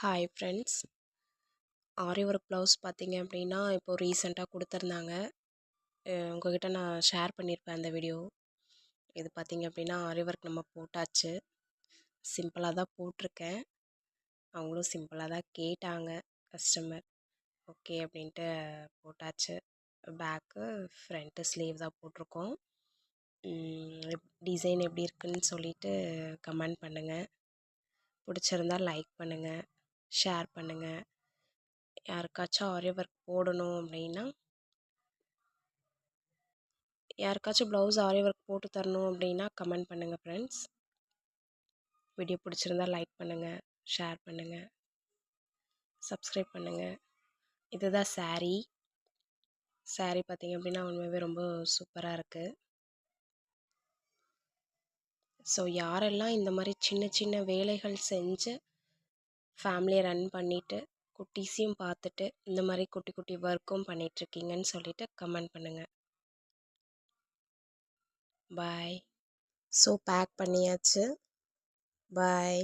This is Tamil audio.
Hi friends. Aari work blouse பார்த்தீங்க அப்படின்னா இப்போ ரீசெண்டாக கொடுத்துருந்தாங்க. உங்ககிட்ட நான் ஷேர் பண்ணியிருப்பேன் அந்த வீடியோ. இது பார்த்தீங்க அப்படின்னா ஆரி ஒர்க் நம்ம போட்டாச்சு. சிம்பிளாக தான் போட்டிருக்கேன். அவங்களும் சிம்பிளாக தான் கேட்டாங்க கஸ்டமர். ஓகே அப்படின்ட்டு போட்டாச்சு. பேக்கு ஃப்ரண்ட்டு ஸ்லீவ் தான் போட்டிருக்கோம். டிசைன் எப்படி இருக்குன்னு சொல்லிட்டு கமெண்ட் பண்ணுங்கள். பிடிச்சிருந்தா லைக் பண்ணுங்கள், ஷேர் பண்ணுங்கள். யாருக்காச்சும் ஆரி ஒர்க் போடணும் அப்படின்னா யாருக்காச்சும் ப்ளவுஸ் ஆரி ஒர்க் போட்டு தரணும் அப்படின்னா கமெண்ட் பண்ணுங்கள் ஃப்ரெண்ட்ஸ். வீடியோ பிடிச்சிருந்தா லைக் பண்ணுங்கள், ஷேர் பண்ணுங்கள், சப்ஸ்கிரைப் பண்ணுங்கள். இதுதான் saree பார்த்தீங்க அப்படின்னா உண்மையாகவே ரொம்ப சூப்பராக இருக்குது. ஸோ யாரெல்லாம் இந்த மாதிரி சின்ன சின்ன வேலைகள் செஞ்சு ஃபேமிலியை ரன் பண்ணிவிட்டு குட்டீஸையும் பார்த்துட்டு இந்த மாதிரி குட்டி குட்டி ஒர்க்கும் பண்ணிகிட்ருக்கீங்கன்னு சொல்லிட்டு கமெண்ட் பண்ணுங்கள். பாய். ஸோ பேக் பண்ணியாச்சு. பாய்.